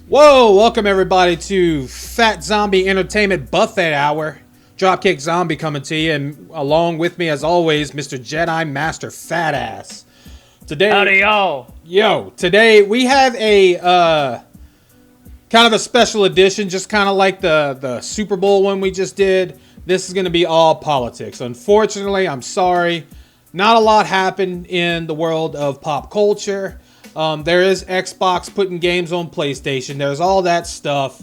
Whoa, welcome everybody to Fat Zombie Entertainment Buffet Hour. Dropkick Zombie coming to you, and along with me as always, Mr. Jedi Master Fat Ass. Today, howdy y'all. Today we have a kind of a special edition, just kind of like the Super Bowl one we just did. This is going to be all politics. Unfortunately, I'm sorry, not a lot happened in the world of pop culture. There is Xbox putting games on PlayStation. There's all that stuff,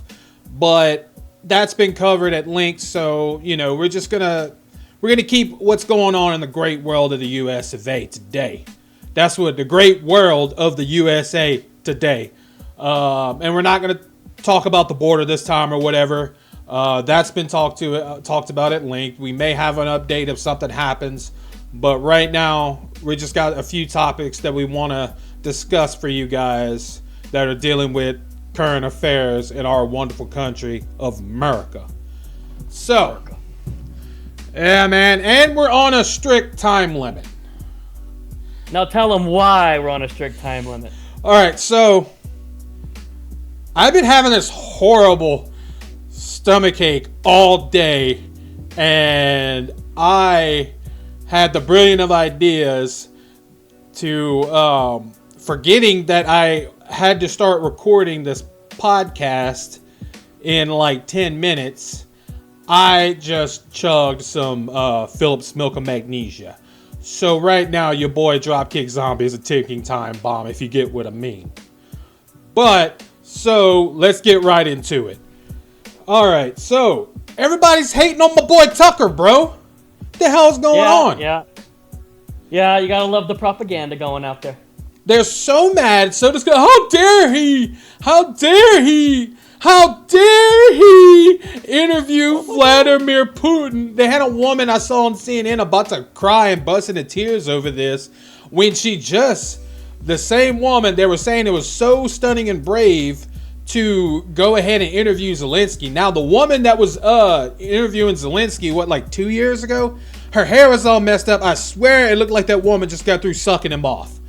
but that's been covered at length. So, we're gonna keep what's going on in the great world of the US of A today. That's what the great world of the USA today. And we're not gonna talk about the border this time or whatever. That's been talked about at length. We may have an update if something happens, but right now we just got a few topics that we want to discuss for you guys that are dealing with current affairs in our wonderful country of America. So, yeah, man, and we're on a strict time limit. Now tell them why we're on a strict time limit. All right, so I've been having this horrible stomachache all day, and I had the brilliant of ideas to forgetting that I had to start recording this podcast in like 10 minutes. I just chugged some Phillips Milk of Magnesia. So right now your boy Dropkick Zombie is a ticking time bomb, if you get what I mean. But so let's get right into it. Alright, so everybody's hating on my boy Tucker, bro. What the hell's going on? Yeah, you gotta love the propaganda going out there. They're so mad, so just go, how dare he interview Vladimir Putin. They had a woman I saw on CNN about to cry and bust into tears over this, when the same woman, they were saying it was so stunning and brave to go ahead and interview Zelensky. Now, the woman that was interviewing Zelensky, like 2 years ago, her hair was all messed up. I swear it looked like that woman just got through sucking him off.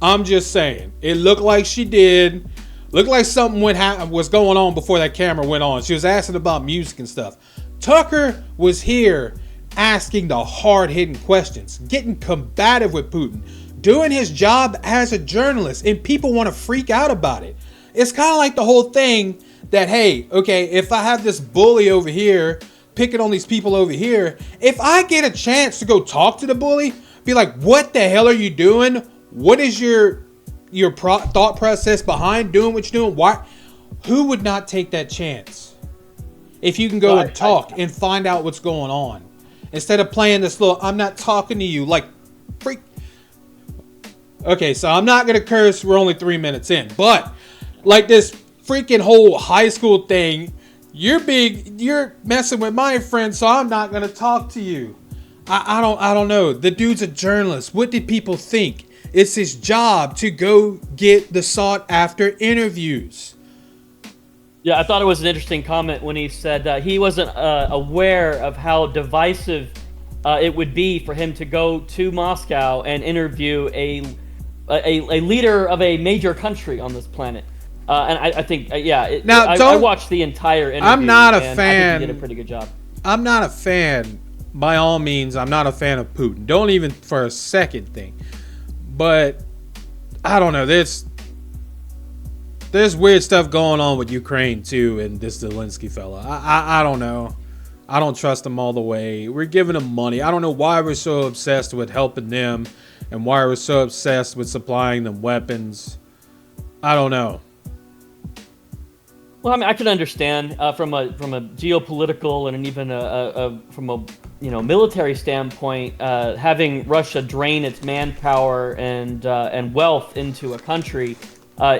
I'm just saying. It looked like she did. Looked like something was going on before that camera went on. She was asking about music and stuff. Tucker was here asking the hard-hitting questions, getting combative with Putin, doing his job as a journalist, and people want to freak out about it. It's kind of like the whole thing that, hey, okay, if I have this bully over here picking on these people over here, if I get a chance to go talk to the bully, be like, what the hell are you doing? What is your thought process behind doing what you're doing? Why? Who would not take that chance? If you can go and talk and find out what's going on, instead of playing this little, I'm not talking to you, like, freak. Okay, so I'm not going to curse. We're only 3 minutes in. But, like this freaking whole high school thing, you're messing with my friend, so I'm not going to talk to you. I don't know. The dude's a journalist. What did people think? It's his job to go get the sought after interviews. Yeah, I thought it was an interesting comment when he said he wasn't aware of how divisive it would be for him to go to Moscow and interview a leader of a major country on this planet. And I think, I watched the entire interview. I'm not a fan. I think he did a pretty good job. I'm not a fan, by all means. I'm not a fan of Putin. Don't even for a second think. But I don't know. There's weird stuff going on with Ukraine too, and this Zelensky fella. I don't know. I don't trust him all the way. We're giving him money. I don't know why we're so obsessed with helping them, and why we're so obsessed with supplying them weapons. I don't know. Well, I mean, I can understand from a geopolitical and even from a military standpoint, having Russia drain its manpower and wealth into a country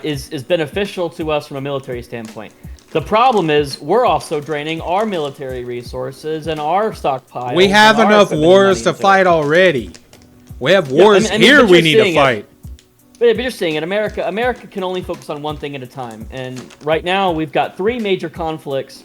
is beneficial to us from a military standpoint. The problem is we're also draining our military resources and our stockpiles. We have enough wars to fight already. We have wars here we need to fight. But you're seeing it. America can only focus on one thing at a time. And right now, we've got 3 major conflicts.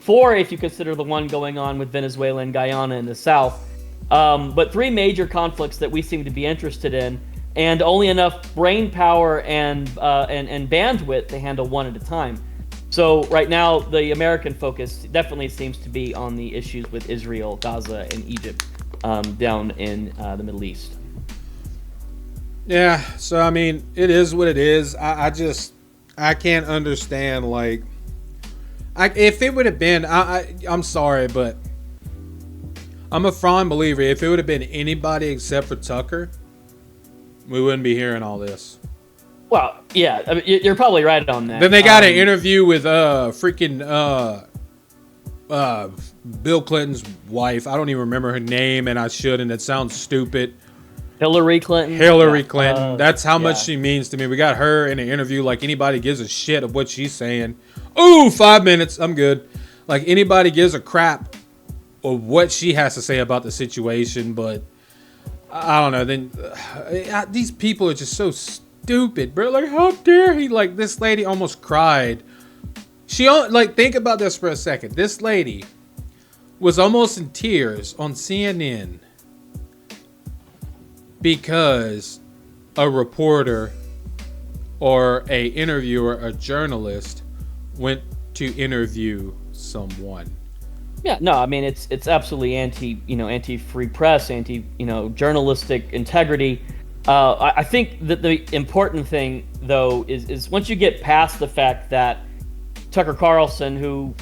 4 if you consider the one going on with Venezuela and Guyana in the south. But 3 major conflicts that we seem to be interested in. and only enough brain power and bandwidth to handle one at a time. So right now, the American focus definitely seems to be on the issues with Israel, Gaza, and Egypt down in the Middle East. Yeah, so I mean, it is what it is. I can't understand, like, if it would have been, I'm sorry, but I'm a firm believer. If it would have been anybody except for Tucker, we wouldn't be hearing all this. Well, yeah, I mean, you're probably right on that. Then they got an interview with Bill Clinton's wife. I don't even remember her name, and I shouldn't. It sounds stupid. Hillary Clinton. Hillary Clinton. That's how much she means to me. We got her in an interview like anybody gives a shit of what she's saying. Ooh, 5 minutes. I'm good. Like anybody gives a crap of what she has to say about the situation, but I don't know. Then these people are just so stupid, bro. Like, how dare he? Like, this lady almost cried. Think about this for a second. This lady was almost in tears on CNN because a reporter or a interviewer, a journalist, went to interview someone. Yeah, no, I mean it's absolutely anti-free press, journalistic integrity. I think that the important thing though is once you get past the fact that Tucker Carlson, who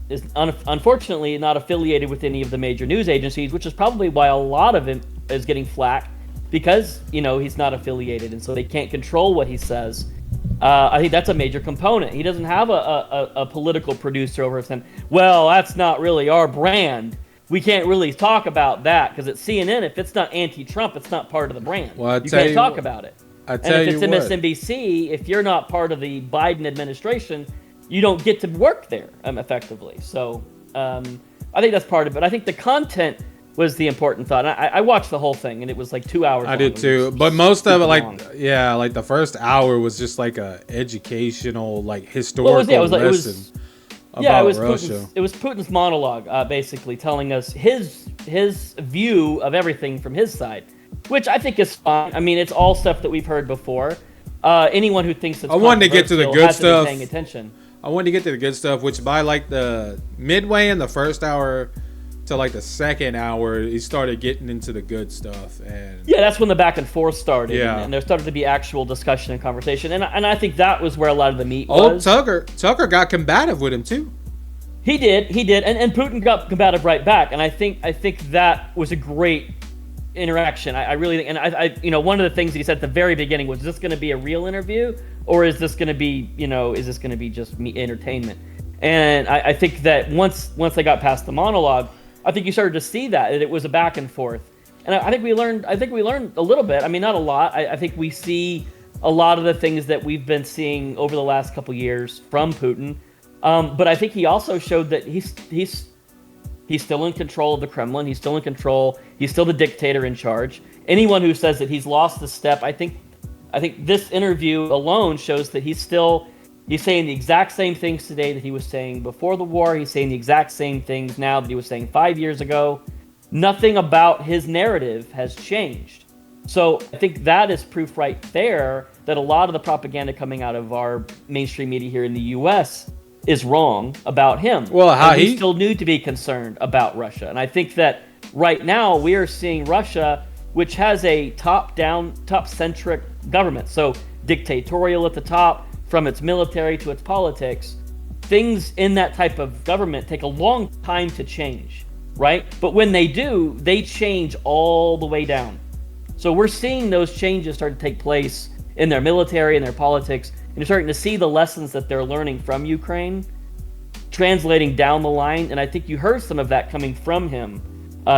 is unfortunately not affiliated with any of the major news agencies, which is probably why a lot of him is getting flack, because he's not affiliated and so they can't control what he says. I think that's a major component. He doesn't have a political producer over him. Well, that's not really our brand. We can't really talk about that because at CNN, if it's not anti-Trump, it's not part of the brand. Well, you can't talk about it. And if it's MSNBC, if you're not part of the Biden administration, you don't get to work there effectively. So I think that's part of it. I think the content was the important thought. I watched the whole thing, and it was like 2 hours. I did too, but most of it, like the first hour was just like a educational, like historical lesson about Russia. It was Putin's monologue, basically telling us his view of everything from his side, which I think is fine. I mean, it's all stuff that we've heard before. Anyone who thinks it's I wanted to get to the good stuff. Paying attention. I wanted to get to the good stuff, which by like the midway in the first hour to like the second hour, he started getting into the good stuff, and yeah, that's when the back and forth started. Yeah, and there started to be actual discussion and conversation, and I think that was where a lot of the meat was. Tucker got combative with him too. He did, and Putin got combative right back, and I think that was a great interaction. I really think, and I one of the things he said at the very beginning was, is this going to be a real interview, or is this going to be just me entertainment? And I think that once they got past the monologue, I think you started to see that it was a back and forth, and I think we learned a little bit. I mean, not a lot. I think we see a lot of the things that we've been seeing over the last couple years from Putin, but I think he also showed that he's still in control of the Kremlin. He's still in control. He's still the dictator in charge. Anyone who says that he's lost the step, I think this interview alone shows that he's saying the exact same things today that he was saying before the war. He's saying the exact same things now that he was saying 5 years ago. Nothing about his narrative has changed. So I think that is proof right there that a lot of the propaganda coming out of our mainstream media here in the U.S. is wrong about him. Well, he still need to be concerned about Russia. And I think that right now we are seeing Russia, which has a top-down, top-centric government. So dictatorial at the top, from its military to its politics. Things in that type of government take a long time to change, right? But when they do, they change all the way down. So we're seeing those changes start to take place in their military and their politics, and you're starting to see the lessons that they're learning from Ukraine translating down the line, and I think you heard some of that coming from him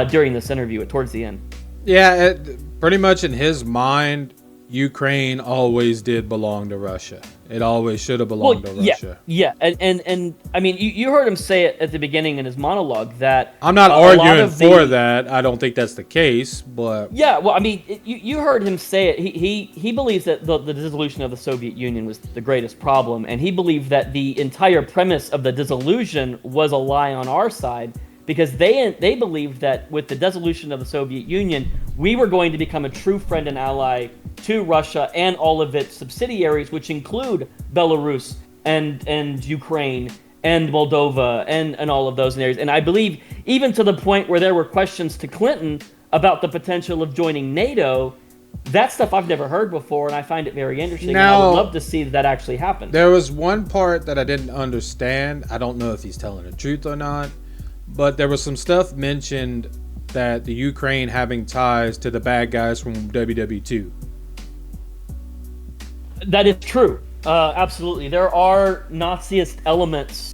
during this interview towards the end. Yeah, pretty much in his mind, Ukraine always did belong to Russia. It always should have belonged to Russia. Yeah, and I mean, you heard him say it at the beginning in his monologue that I'm not arguing for that. I don't think that's the case, but yeah, well, I mean, you heard him say it. He believes that the dissolution of the Soviet Union was the greatest problem, and he believed that the entire premise of the dissolution was a lie on our side, because they believed that with the dissolution of the Soviet Union, we were going to become a true friend and ally to Russia and all of its subsidiaries, which include Belarus and Ukraine and Moldova and all of those areas. And I believe even to the point where there were questions to Clinton about the potential of joining NATO. That stuff I've never heard before, and I find it very interesting. Now, and I would love to see that actually happen. There was one part that I didn't understand. I don't know if he's telling the truth or not, but there was some stuff mentioned that the Ukraine having ties to the bad guys from WW2. That is true. Absolutely. There are Naziist elements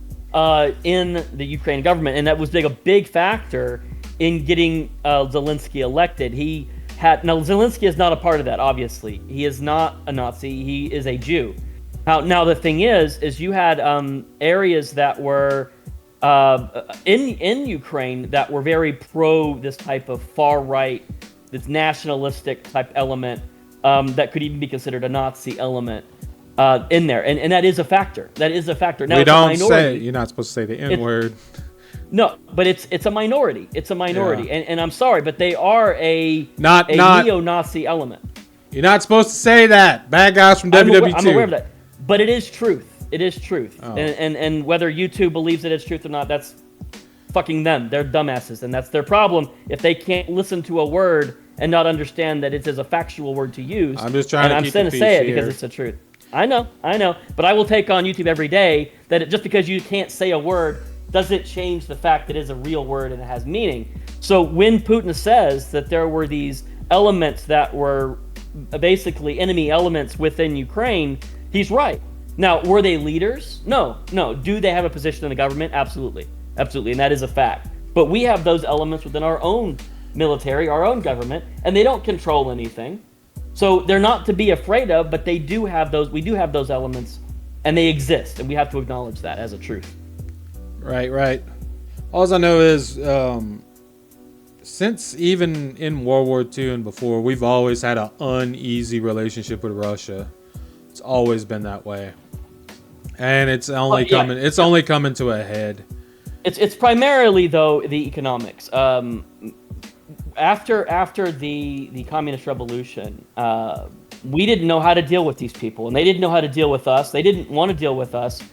in the Ukrainian government, and that was a big factor in getting Zelensky elected. Now, Zelensky is not a part of that, obviously. He is not a Nazi. He is a Jew. Now the thing is you had areas that were in Ukraine that were very pro this type of far-right, this nationalistic type element that could even be considered a Nazi element in there. And that is a factor. That is a factor. Now, we don't say, you're not supposed to say the N-word. No, but it's a minority. It's a minority, Yeah. and I'm sorry, but they are a not neo-Nazi element. You're not supposed to say that. Bad guys from WW2. I'm aware of that, but it is truth. It is truth, Oh. and whether YouTube believes that it's truth or not, that's fucking them. They're dumbasses, and that's their problem. If they can't listen to a word and not understand that it is a factual word to use, I'm just trying to keep going the to say it peace because here. it's the truth. I know, but I will take on YouTube every day that just because you can't say a word doesn't change the fact that it is a real word and it has meaning. So when Putin says that there were these elements that were basically enemy elements within Ukraine, he's right. Now, were they leaders? No. Do they have a position in the government? Absolutely, and that is a fact. But we have those elements within our own military, our own government, and they don't control anything. So they're not to be afraid of, but they do have those. We do have those elements, and they exist, and we have to acknowledge that as a truth. Right. All I know is, since even in World War II and before, we've always had an uneasy relationship with Russia. It's always been that way, and it's only coming. It's only coming to a head. It's primarily though the economics. After the communist revolution, we didn't know how to deal with these people, and they didn't know how to deal with us. They didn't want to deal with us.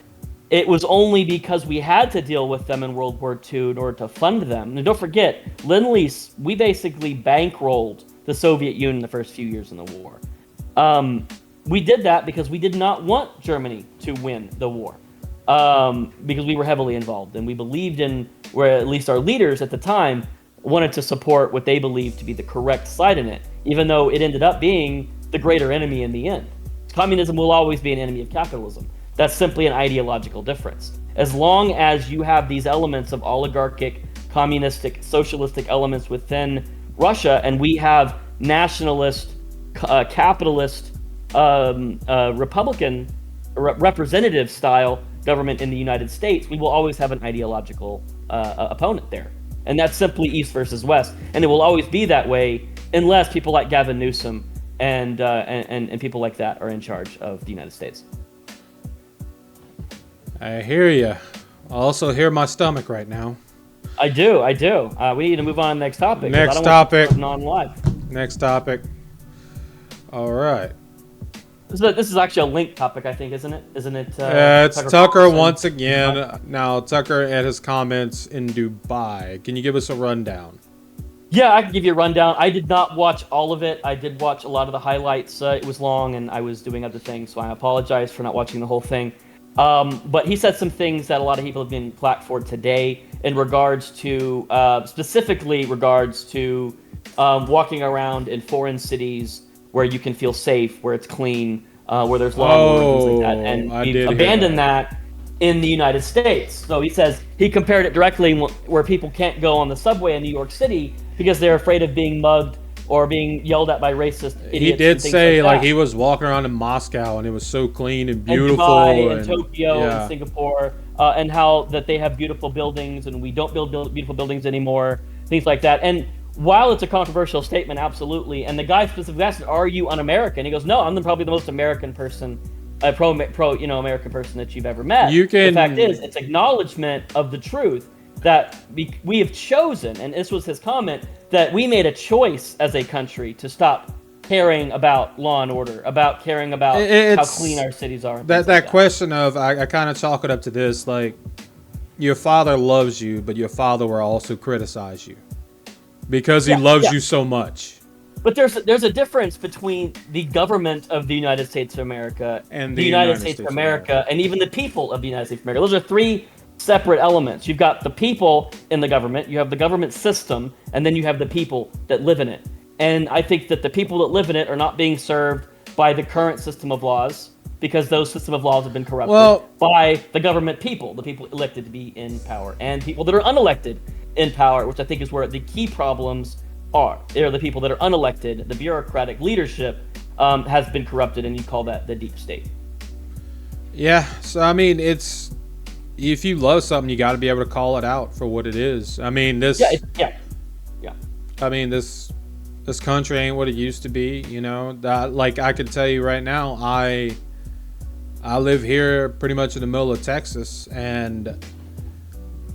It was only because we had to deal with them in World War II in order to fund them. And don't forget, Lend-Lease, we basically bankrolled the Soviet Union the first few years in the war. We did that because we did not want Germany to win the war, because we were heavily involved. And we believed in, where at least our leaders at the time wanted to support what they believed to be the correct side in it, even though it ended up being the greater enemy in the end. Communism will always be an enemy of capitalism. That's simply an ideological difference. As long as you have these elements of oligarchic, communistic, socialistic elements within Russia, and we have nationalist, capitalist, Republican, representative style government in the United States, we will always have an ideological opponent there. And that's simply East versus West. And it will always be that way unless people like Gavin Newsom and people like that are in charge of the United States. I hear you. I also hear my stomach right now. I do. We need to move on to the next topic. Next topic. On live. Next topic. All right. This is actually a linked topic, I think, isn't it? It's Tucker once again. Now, Tucker and his comments in Dubai. Can you give us a rundown? Yeah, I can give you a rundown. I did not watch all of it. I did watch a lot of the highlights. It was long, and I was doing other things, so I apologize for not watching the whole thing. But he said some things that a lot of people have been plaqued for today in regards to, specifically regards to walking around in foreign cities where you can feel safe, where it's clean, where there's law and order, things like that. And we abandoned that in the United States. So he says he compared it directly where people can't go on the subway in New York City because they're afraid of being mugged or being yelled at by racist idiots. He did say like he was walking around in Moscow and it was so clean and beautiful. Dubai and Tokyo and Singapore, and how that they have beautiful buildings and we don't build beautiful buildings anymore, things like that. And while it's a controversial statement, absolutely. And the guy specifically asked, "Are you un-American?" He goes, "No, I'm probably the most American person, pro American person that you've ever met." The fact is, it's acknowledgement of the truth that we have chosen, and this was his comment, that we made a choice as a country to stop caring about law and order, about caring about how It's clean our cities are. that question of I kind of chalk it up to this, like, your father loves you, but your father will also criticize you because he loves you so much. But there's a difference between the government of the United States of America And the United States of America and even the people of the United States of America. Those are three separate elements. You've got the people in the government, you have the government system, and then you have the people that live in it. And I think that the people that live in it are not being served by the current system of laws because those system of laws have been corrupted by the government people, the people elected to be in power, and people that are unelected in power, which I think is where the key problems are. They're the people that are unelected. The bureaucratic leadership has been corrupted, and you call that the deep state. Yeah, so I mean, it's, if you love something, you got to be able to call it out for what it is. I mean, this. Yeah. I mean, this country ain't what it used to be. You know, that, like, I can tell you right now, I live here pretty much in the middle of Texas, and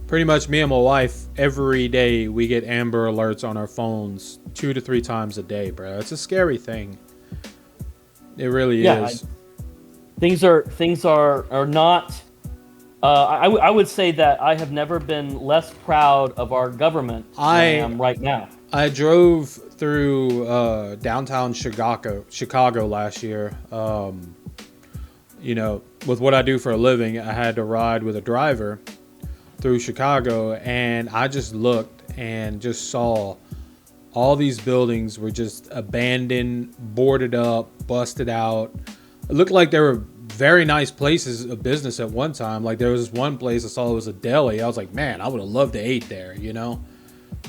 pretty much me and my wife, every day we get Amber Alerts on our phones 2 to 3 times a day, bro. It's a scary thing. It really is. Things are not. I would say that I have never been less proud of our government than I am right now. I drove through downtown Chicago last year. You know, with what I do for a living, I had to ride with a driver through Chicago, and I just looked and just saw all these buildings were just abandoned, boarded up, busted out. It looked like they were very nice places of business at one time. Like, there was this one place I saw, it was a deli. I was like, man, I would have loved to eat there, you know?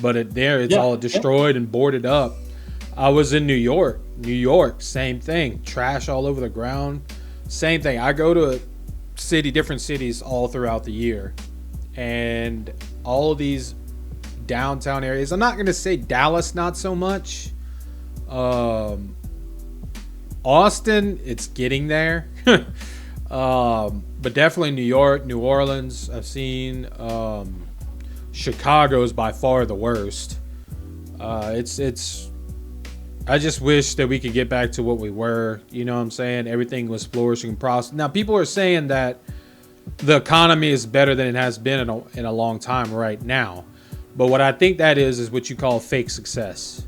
But it's all destroyed and boarded up. I was in New York, same thing. Trash all over the ground, same thing. I go to different cities all throughout the year. And all of these downtown areas, I'm not going to say Dallas, not so much. Austin, it's getting there. But definitely New York, New Orleans, I've seen. Chicago is by far the worst. It's. I just wish that we could get back to what we were. You know what I'm saying? Everything was flourishing and prosperous. Now, people are saying that the economy is better than it has been in a long time right now. But what I think that is what you call fake success.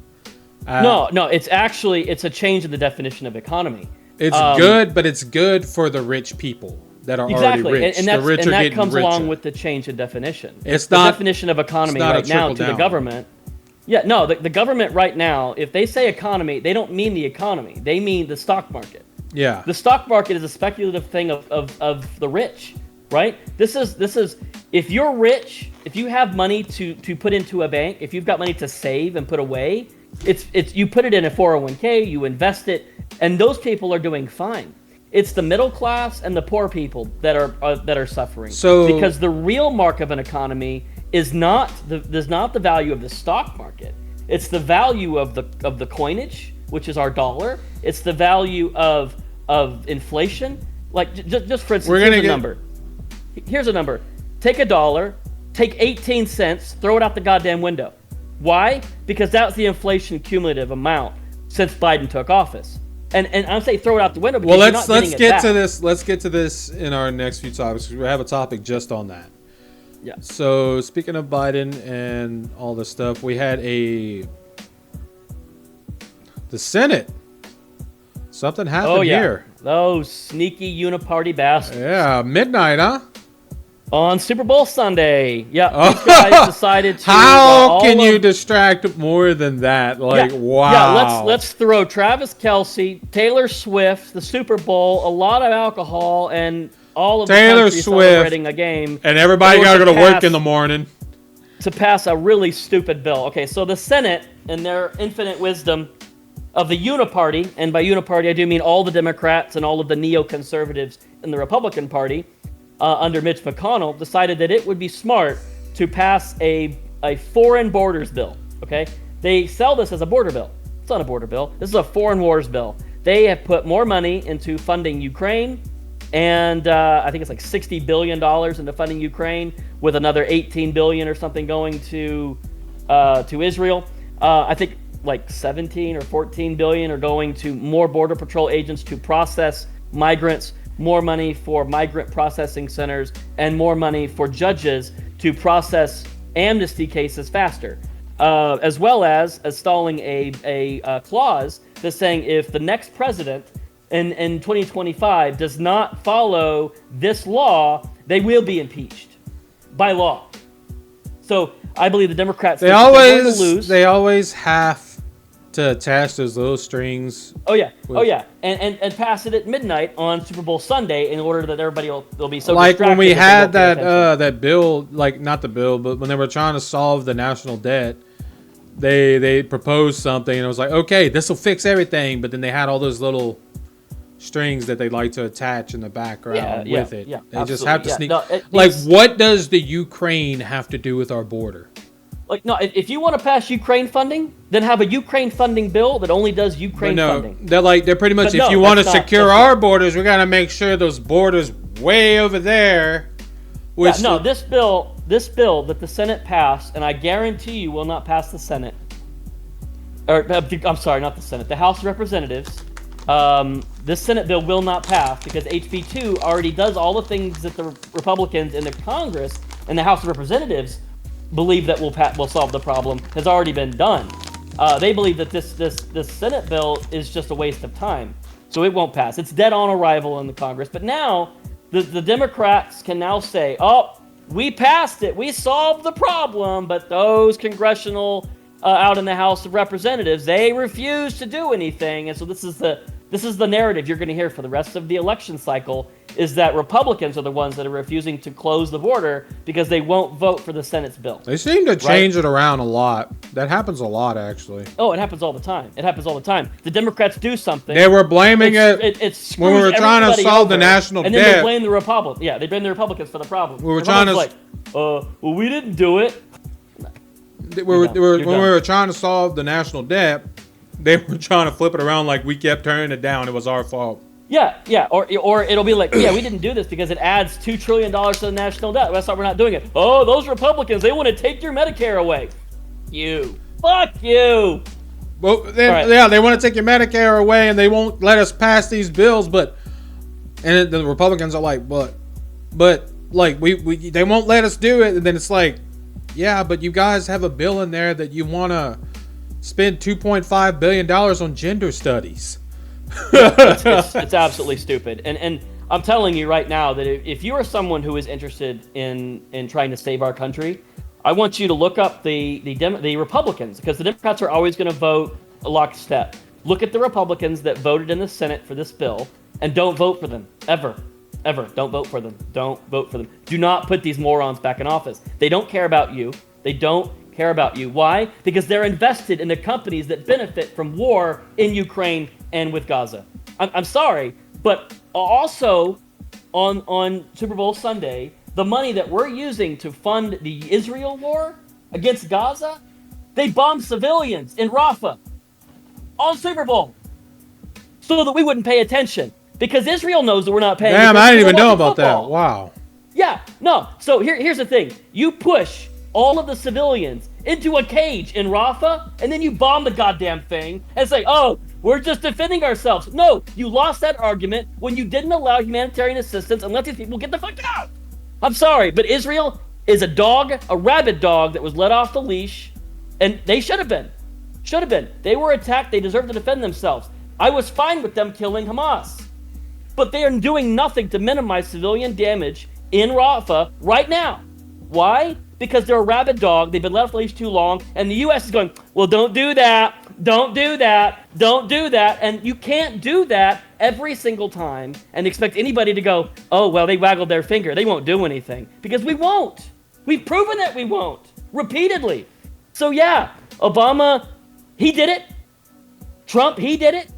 No, it's a change in the definition of economy. It's good, but it's good for the rich people that are already rich. And that comes along with the change in definition. The definition of economy right now to the government. Yeah, no, the government right now, if they say economy, they don't mean the economy. They mean the stock market. Yeah. The stock market is a speculative thing of the rich. Right? This is if you're rich, if you have money to put into a bank, if you've got money to save and put away, it's you put it in a 401k, you invest it, and those people are doing fine. It's the middle class and the poor people that are suffering. Because the real mark of an economy is not the value of the stock market. It's the value of the coinage, which is our dollar. It's the value of inflation. Like just for instance, here's a number. Here's a number. Take $1, take 18 cents, throw it out the goddamn window. Why? Because that's the inflation cumulative amount since Biden took office. And I'm saying throw it out the window because you're not getting it back. Let's get to this in our next few topics. We have a topic just on that. Yeah. So speaking of Biden and all this stuff, we had the Senate. Something happened here. Those sneaky uniparty bastards. Yeah, midnight, huh? On Super Bowl Sunday. Yeah, these guys decided to... How can you distract more than that? Like, wow. Yeah, let's throw Travis Kelce, Taylor Swift, the Super Bowl, a lot of alcohol, and all of Taylor the country Swift celebrating a game. And everybody got to go to work in the morning. To pass a really stupid bill. Okay, so the Senate, in their infinite wisdom of the uniparty, and by uniparty I do mean all the Democrats and all of the neoconservatives in the Republican Party, under Mitch McConnell, decided that it would be smart to pass a foreign borders bill, okay? They sell this as a border bill. It's not a border bill. This is a foreign wars bill. They have put more money into funding Ukraine, and I think it's like $60 billion into funding Ukraine, with another $18 billion or something going to Israel. I think like 17 or 14 billion are going to more Border Patrol agents to process migrants, more money for migrant processing centers, and more money for judges to process amnesty cases faster, as well as installing a clause that's saying if the next president in 2025 does not follow this law, they will be impeached by law. So I believe the Democrats they always have to attach those little strings. Oh yeah, and pass it at midnight on Super Bowl Sunday in order that everybody will be so like when we had that that bill, like not the bill, but when they were trying to solve the national debt, they proposed something and it was like, okay, this will fix everything, but then they had all those little strings that they like to attach in the background with it. Yeah, they just have to sneak. No, what does the Ukraine have to do with our border? Like, no, if you want to pass Ukraine funding, then have a Ukraine funding bill that only does Ukraine funding. They're pretty much, if you want to secure our borders, we got to make sure those borders way over there. This bill that the Senate passed, and I guarantee you will not pass the Senate. Or, I'm sorry, not the Senate, the House of Representatives. This Senate bill will not pass because HB 2 already does all the things that the Republicans in the Congress and the House of Representatives believe that will solve the problem has already been done. They believe that this Senate bill is just a waste of time, so it won't pass. It's dead on arrival in the Congress. But now the Democrats can now say, "Oh, we passed it. We solved the problem." But those congressional out in the House of Representatives, they refuse to do anything, and so this is the narrative you're going to hear for the rest of the election cycle, is that Republicans are the ones that are refusing to close the border because they won't vote for the Senate's bill. They seem to change it around a lot. That happens a lot, actually. Oh, it happens all the time. The Democrats do something. They were blaming it when we were trying to solve the national debt. And then they blame the Republicans. Yeah, they blame the Republicans for the problem. We were trying to... well, we didn't do it. When we were trying to solve the national debt, they were trying to flip it around like we kept turning it down. It was our fault. Yeah. Or it'll be like, yeah, we didn't do this because it adds $2 trillion to the national debt. That's why we're not doing it. Oh, those Republicans, they want to take your Medicare away. Fuck you. Well, they want to take your Medicare away and they won't let us pass these bills. And the Republicans are like, but like they won't let us do it. And then it's like, yeah, but you guys have a bill in there that you want to spend $2.5 billion on gender studies. It's absolutely stupid. And I'm telling you right now that if you are someone who is interested in trying to save our country, I want you to look up the Republicans, because the Democrats are always going to vote lockstep. Look at the Republicans that voted in the Senate for this bill and don't vote for them. Ever. Don't vote for them. Don't vote for them. Do not put these morons back in office. They don't care about you. They don't care about you. Why? Because they're invested in the companies that benefit from war in Ukraine and with Gaza. I'm sorry, but also on Super Bowl Sunday, the money that we're using to fund the Israel war against Gaza, they bombed civilians in Rafah on Super Bowl so that we wouldn't pay attention. Because Israel knows that we're not paying attention. Damn, I didn't even know about that. Wow. Yeah, no. So here's the thing. You push all of the civilians into a cage in Rafah, and then you bomb the goddamn thing and say, oh, we're just defending ourselves. No, you lost that argument when you didn't allow humanitarian assistance and let these people get the fuck out. I'm sorry, but Israel is a rabid dog that was let off the leash, and they should have been. They were attacked. They deserve to defend themselves. I was fine with them killing Hamas. But they are doing nothing to minimize civilian damage in Rafah right now. Why? Because they're a rabid dog. They've been let off the leash too long. And the U.S. is going, well, don't do that. Don't do that. Don't do that. And you can't do that every single time and expect anybody to go, oh, well, they waggled their finger. They won't do anything. Because we won't. We've proven that we won't. Repeatedly. So, yeah, Obama, he did it. Trump, he did it.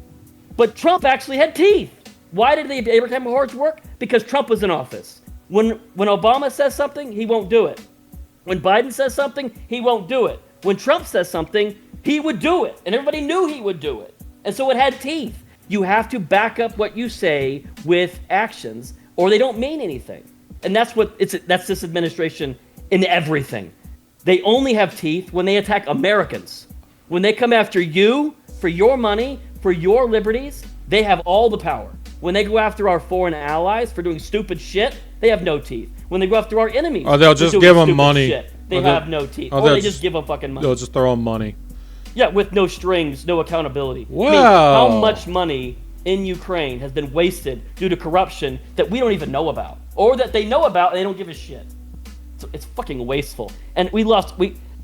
But Trump actually had teeth. Why did the Abraham Accords work? Because Trump was in office. When Obama says something, he won't do it. When Biden says something, he won't do it. When Trump says something, he would do it. And everybody knew he would do it. And so it had teeth. You have to back up what you say with actions, or they don't mean anything. And that's this administration in everything. They only have teeth when they attack Americans. When they come after you for your money, for your liberties, they have all the power. When they go after our foreign allies for doing stupid shit, they have no teeth. When they go after our enemies, or they'll just give them money. Shit, they have no teeth. Or they just give them fucking money. They'll just throw them money. Yeah, with no strings, no accountability. Wow. I mean, how much money in Ukraine has been wasted due to corruption that we don't even know about, or that they know about and they don't give a shit. So it's fucking wasteful. And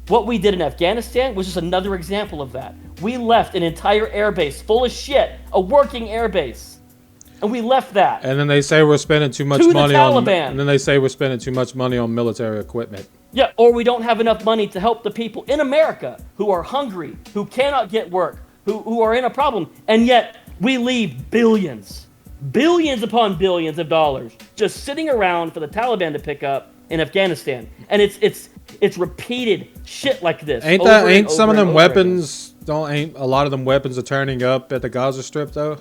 what we did in Afghanistan was just another example of that. We left an entire airbase full of shit, a working airbase. And we left that. And then they say we're spending too much money on. And then they say we're spending too much money on military equipment. Yeah, or we don't have enough money to help the people in America who are hungry, who cannot get work, who are in a problem, and yet we leave billions upon billions of dollars just sitting around for the Taliban to pick up in Afghanistan. And it's repeated shit like this. Ain't some of them weapons? Ain't a lot of them weapons are turning up at the Gaza Strip though?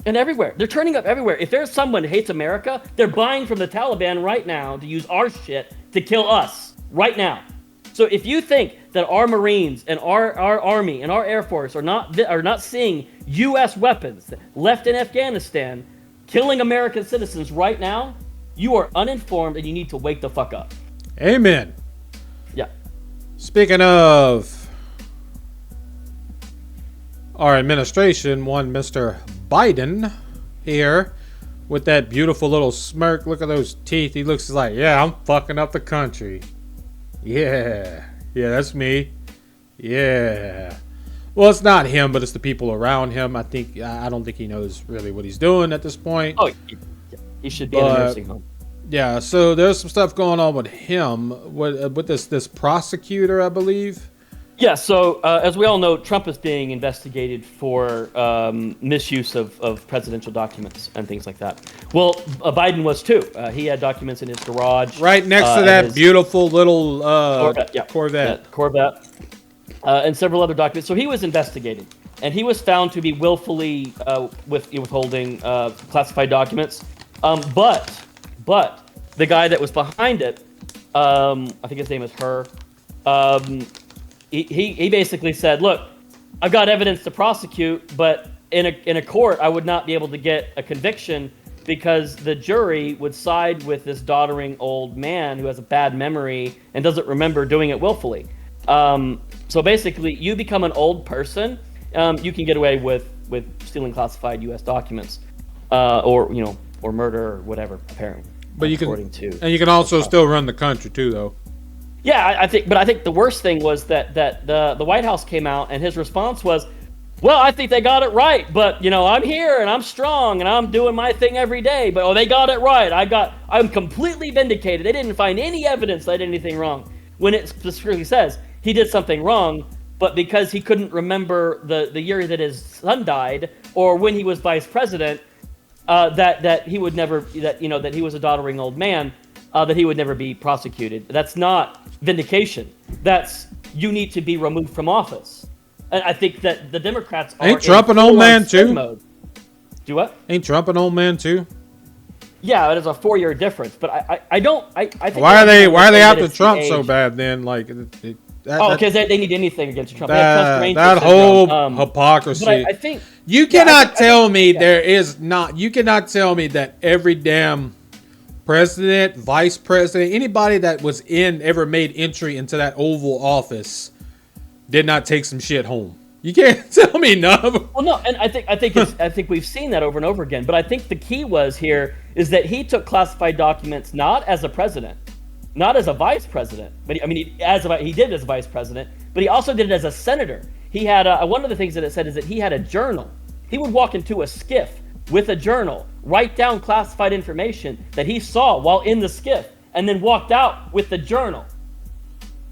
And everywhere. They're turning up everywhere. If there's someone who hates America, they're buying from the Taliban right now to use our shit to kill us right now. So if you think that our Marines and our Army and our Air Force are not seeing U.S. weapons left in Afghanistan killing American citizens right now, you are uninformed and you need to wake the fuck up. Amen. Yeah. Speaking of our administration, one Mr. Biden here with that beautiful little smirk. Look at those teeth. He looks like, yeah, I'm fucking up the country. Yeah, that's me. Yeah. Well, it's not him, but it's the people around him. I don't think he knows really what he's doing at this point. Oh, he should be in a nursing home. Yeah, so there's some stuff going on with him, with this prosecutor, I believe. Yeah, so as we all know, Trump is being investigated for misuse of presidential documents and things like that. Well, Biden was too. He had documents in his garage. Right next to that beautiful little Corvette. And several other documents. So he was investigated. And he was found to be willfully withholding classified documents. But the guy that was behind it, I think his name is Herr, He basically said, look, I've got evidence to prosecute, but in a court, I would not be able to get a conviction because the jury would side with this doddering old man who has a bad memory and doesn't remember doing it willfully. So basically, you become an old person, you can get away with stealing classified U.S. documents, or murder or whatever, apparently. But you can also still run the country too, though. Yeah, I think the worst thing was that the White House came out and his response was, well, I think they got it right, but I'm here and I'm strong and I'm doing my thing every day, but they got it right. I'm completely vindicated. They didn't find any evidence that I did anything wrong. When it specifically says he did something wrong, but because he couldn't remember the year that his son died or when he was vice president, that he would never that he was a doddering old man. That he would never be prosecuted. That's not vindication. That's you need to be removed from office. And I think that the Democrats are. Ain't Trump an old man too? Mode. Do what? Ain't Trump an old man too? Yeah, it is a 4-year difference. But I think. Why are they after Trump so bad then? Like. Because they need anything against Trump. That whole hypocrisy. But I think you cannot tell me there is not. You cannot tell me that every damn president, vice president, anybody that was ever made entry into that Oval Office did not take some shit home. You can't tell me none. Well, no, and I think we've seen that over and over again. But I think the key is that he took classified documents not as a president, not as a vice president, but he did it as a vice president, but he also did it as a senator. He had one of the things that it said is that he had a journal. He would walk into a skiff with a journal, write down classified information that he saw while in the skiff, and then walked out with the journal.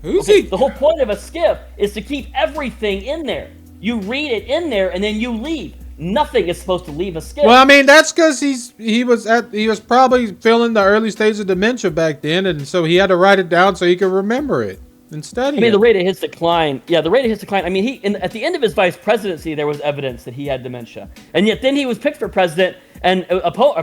The whole point of a skiff is to keep everything in there. You read it in there, and then you leave. Nothing is supposed to leave a skiff. Well, I mean, that's because he was probably feeling the early stages of dementia back then, and so he had to write it down so he could remember it and study it. The rate of his decline. Yeah, the rate of his decline. At the end of his vice presidency, there was evidence that he had dementia, and yet then he was picked for president, and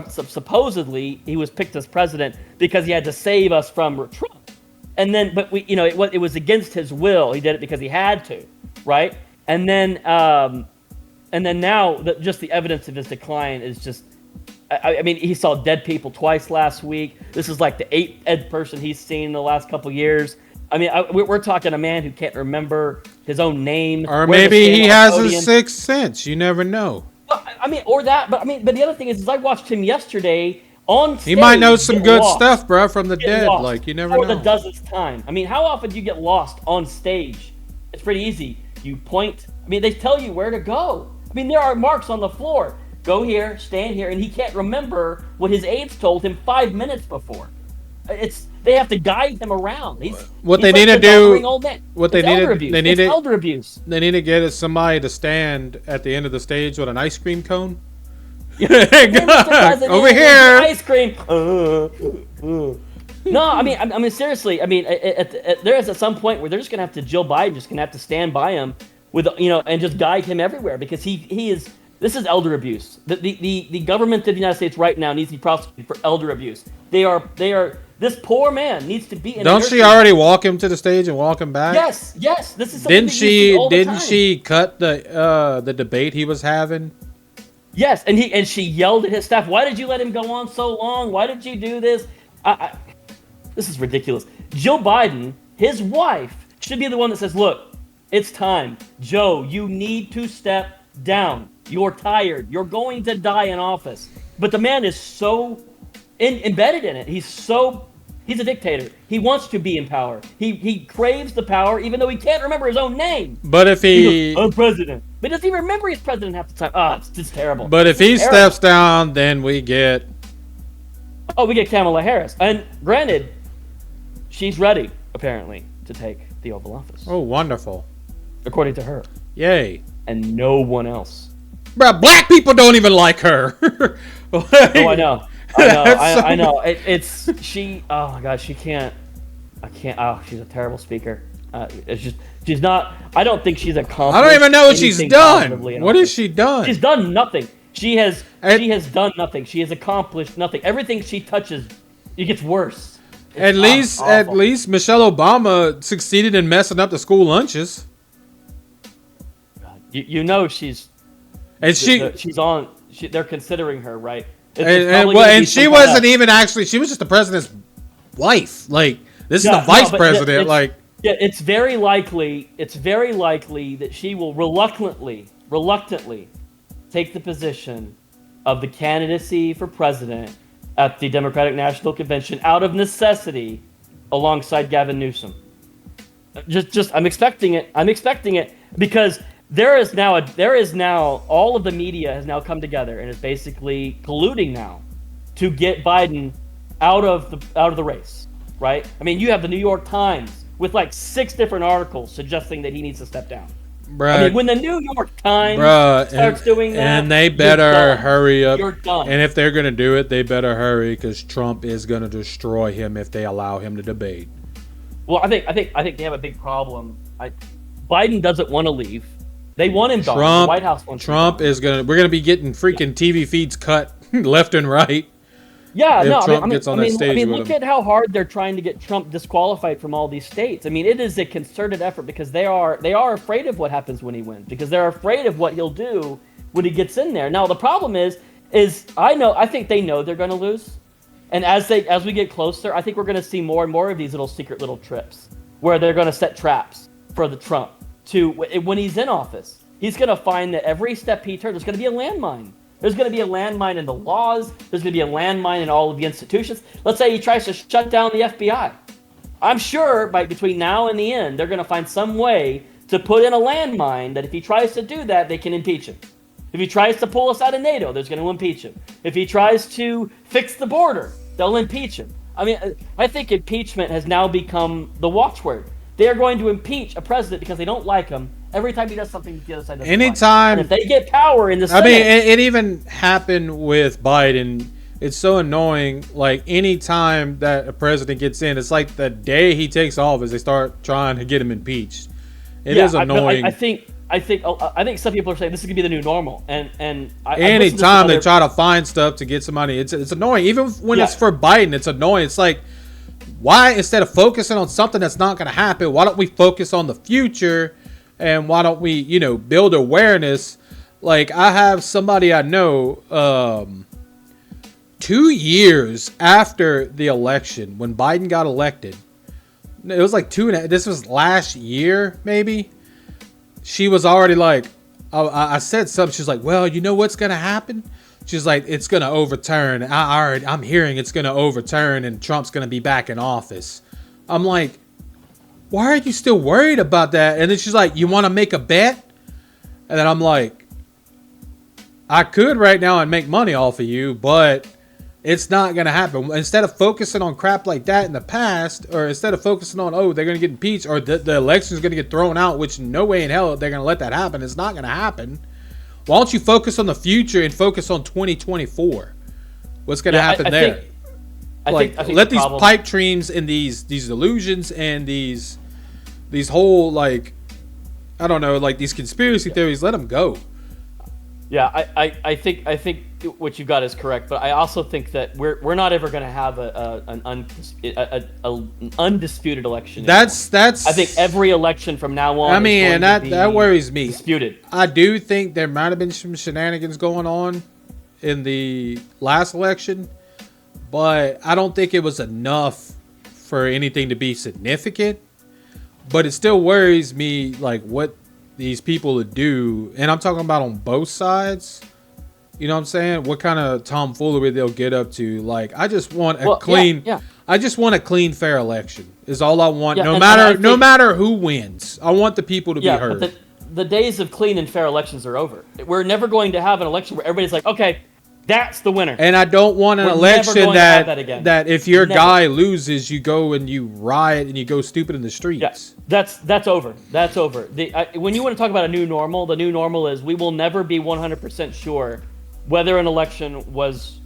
supposedly he was picked as president because he had to save us from Trump. And then, but it was against his will. He did it because he had to, right? And then now, just the evidence of his decline is just. I mean, he saw dead people twice last week. This is like the 8th dead person he's seen in the last couple years. I mean, we're talking a man who can't remember his own name. Or maybe he has a sixth sense. You never know. I mean, or that. But the other thing is I watched him yesterday on stage. He might know some good stuff, bro, from the dead. Like, you never know. For the dozenth time. I mean, how often do you get lost on stage? It's pretty easy. You point. I mean, they tell you where to go. I mean, there are marks on the floor. Go here, stand here, and he can't remember what his aides told him 5 minutes before. They have to guide him around. What they need to do. They need to get somebody to stand at the end of the stage with an ice cream cone. Over here, ice cream. No, I mean seriously. I mean, there is at some point where they're just gonna have to Jill Biden just gonna have to stand by him with and just guide him everywhere because he is. This is elder abuse. The government of the United States right now needs to be prosecuted for elder abuse. They are. This poor man needs to be in. Don't she already walk him to the stage and walk him back? Yes. This is something didn't she cut the debate he was having? Yes, and she yelled at his staff. Why did you let him go on so long? Why did you do this? This is ridiculous. Jill Biden, his wife, should be the one that says, "Look, it's time, Joe. You need to step down. You're tired. You're going to die in office." But the man is so embedded in it. He's a dictator. He wants to be in power. He craves the power, even though he can't remember his own name. But if he goes, I'm president. But he doesn't even remember he's president half the time. It's just terrible. But if he steps down, then we get Kamala Harris. And granted, she's ready, apparently, to take the Oval Office. Oh, wonderful. According to her. Yay. And no one else. Bruh, black people don't even like her. Oh, I know. I know. It's she. Oh my God, she can't. I can't. Oh, she's a terrible speaker. It's just she's not. I don't think she's accomplished. I don't even know what she's done. What has she done? She's done nothing. She has done nothing. She has accomplished nothing. Everything she touches, it gets worse. At least Michelle Obama succeeded in messing up the school lunches. You know she's. And she's on. They're considering her, right? And she wasn't even actually. She was just the president's wife. Like, this is the vice president. It's very likely. It's very likely that she will reluctantly take the position of the candidacy for president at the Democratic National Convention out of necessity, alongside Gavin Newsom. I'm expecting it. I'm expecting it because. There is now all of the media has now come together and is basically colluding now to get Biden out of the race, right? I mean, you have the New York Times with like 6 different articles suggesting that he needs to step down. Bruh, I mean, when the New York Times starts doing that, and they better hurry up. You're done. And if they're gonna do it, they better hurry because Trump is gonna destroy him if they allow him to debate. Well, I think they have a big problem. Biden doesn't want to leave. They want him gone. The White House wants Trump is gonna. We're gonna be getting freaking TV feeds cut left and right. Yeah, no. Trump gets on that stage with look at how hard they're trying to get Trump disqualified from all these states. I mean, it is a concerted effort because they are afraid of what happens when he wins because they're afraid of what he'll do when he gets in there. Now the problem is I think they know they're going to lose, and as we get closer, I think we're going to see more and more of these little secret little trips where they're going to set traps for the Trump. When he's in office, he's going to find that every step he turns, there's going to be a landmine. There's going to be a landmine in the laws. There's going to be a landmine in all of the institutions. Let's say he tries to shut down the FBI. I'm sure between now and the end, they're going to find some way to put in a landmine that if he tries to do that, they can impeach him. If he tries to pull us out of NATO, there's going to impeach him. If he tries to fix the border, they'll impeach him. I mean, I think impeachment has now become the watchword. They are going to impeach a president because they don't like him every time he does something the other side doesn't Anytime, like. And if they get power in the Senate... I mean, it even happened with Biden. It's so annoying. Like, any time that a president gets in, it's like the day he takes office, they start trying to get him impeached. It is annoying. I think some people are saying this is gonna be the new normal, and anytime they try to find stuff to get some money, it's annoying. Even when it's for Biden, it's annoying. It's like, why instead of focusing on something that's not gonna happen, why don't we focus on the future And why don't we, build awareness? Like, I have somebody I know, 2 years after the election, when Biden got elected, it was like this was last year, maybe. She was already like, I said something. She's like, well, you know what's going to happen? She's like, it's going to overturn. I'm hearing it's going to overturn and Trump's going to be back in office. I'm like, why are you still worried about that? And then she's like, you want to make a bet? And then I'm like, I could right now and make money off of you, but it's not going to happen. Instead of focusing on crap like that in the past, or instead of focusing on, they're going to get impeached, or the election is going to get thrown out, which no way in hell they're going to let that happen. It's not going to happen. Why don't you focus on the future and focus on 2024? What's going to happen there? I think let these pipe dreams and these delusions and these whole, like, I don't know, like these conspiracy theories, let them go. Yeah, I think what you've got is correct, but I also think that we're not ever going to have an undisputed election anymore. That's. I think every election from now on. I mean, and that worries me. Disputed. I do think there might have been some shenanigans going on in the last election, but I don't think it was enough for anything to be significant. But it still worries me, like what these people would do, and I'm talking about on both sides. You know what I'm saying? What kind of tomfoolery they'll get up to. Like, I just want a clean, I just want a clean, fair election. Is all I want. No matter who wins, I want the people to be heard. But the days of clean and fair elections are over. We're never going to have an election where everybody's like, okay, that's the winner. And I don't want an election that if your guy loses, you go and you riot and you go stupid in the streets. Yeah, that's over. That's over. When you want to talk about a new normal, the new normal is we will never be 100% sure whether an election was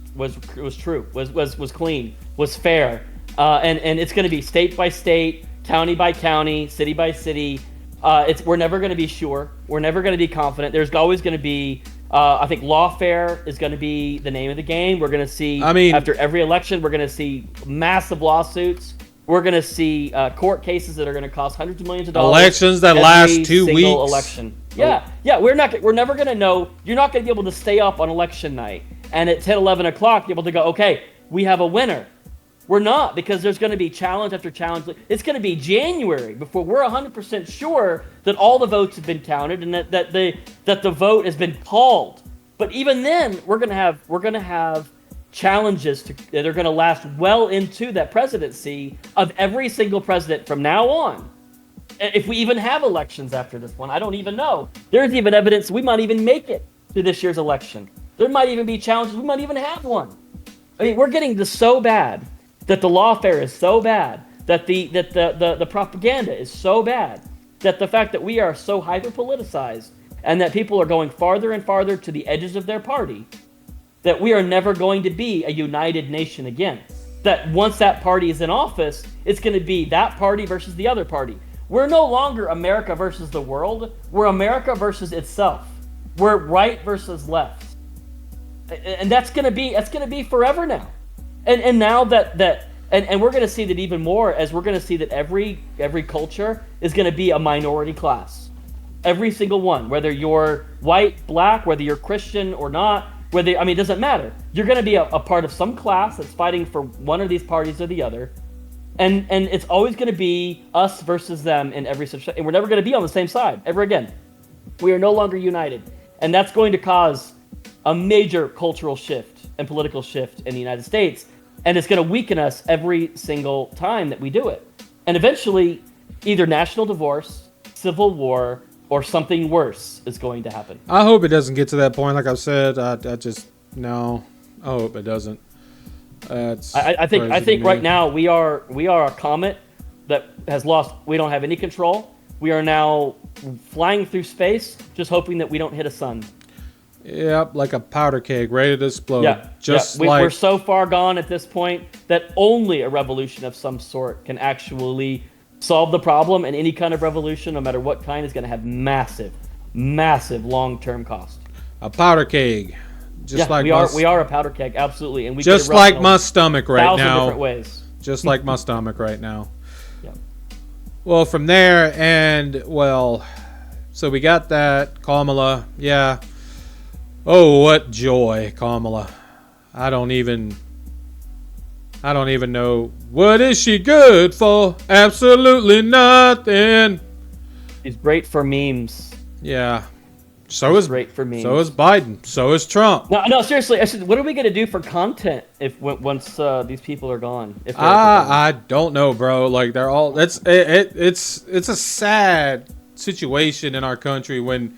true, was clean, was fair, and it's going to be state by state, county by county, city by city. We're never going to be sure. We're never going to be confident. There's always going to be. I think lawfare is going to be the name of the game. We're going to see. After every election, we're going to see massive lawsuits. We're going to see court cases that are going to cost hundreds of millions of dollars. Elections that last 2 weeks. Election. Yeah. We're never going to know. You're not going to be able to stay up on election night and at 10, 11 o'clock be able to go, okay, we have a winner. We're not, because there's going to be challenge after challenge. It's going to be January before we're 100% sure that all the votes have been counted and that the vote has been called. But even then, we're going to have challenges that are going to last well into that presidency of every single president from now on. If we even have elections after this one, I don't even know. There's even evidence we might even make it to this year's election. There might even be challenges. We might even have one. I mean, we're getting this so bad that the lawfare is so bad, that the propaganda is so bad, that the fact that we are so hyper-politicized and that people are going farther and farther to the edges of their party, that we are never going to be a united nation again. That once that party is in office, it's going to be that party versus the other party. We're no longer America versus the world. We're America versus itself. We're right versus left. And that's going to be forever now. And now that we're going to see that even more, as we're going to see that every culture is going to be a minority class. Every single one, whether you're white, black, whether you're Christian or not, it doesn't matter. You're going to be a part of some class that's fighting for one of these parties or the other. And it's always going to be us versus them in every situation. And we're never going to be on the same side ever again. We are no longer united. And that's going to cause a major cultural shift and political shift in the United States. And it's going to weaken us every single time that we do it. And eventually, either national divorce, civil war, or something worse is going to happen. I hope it doesn't get to that point. Like I've said, I hope it doesn't. I think right now we are a comet that has lost. We don't have any control. We are now flying through space, just hoping that we don't hit a sun. Yep, like a powder keg ready to explode. We're so far gone at this point that only a revolution of some sort can actually solve the problem, and any kind of revolution, no matter what kind, is going to have massive, massive long-term cost. A powder keg. We are a powder keg, absolutely, and we just like my stomach right now. Different ways. Just like my stomach right now. Yeah. Well, from there, and So we got that. Kamala. Yeah. Oh, what joy, Kamala. I don't even know. What is she good for? Absolutely nothing. She's great for memes. Yeah. So is great for memes. So is Biden. So is Trump. No, seriously. What are we gonna do for content if once these people are gone? If I don't know, bro. Like they're all. It's a sad situation in our country when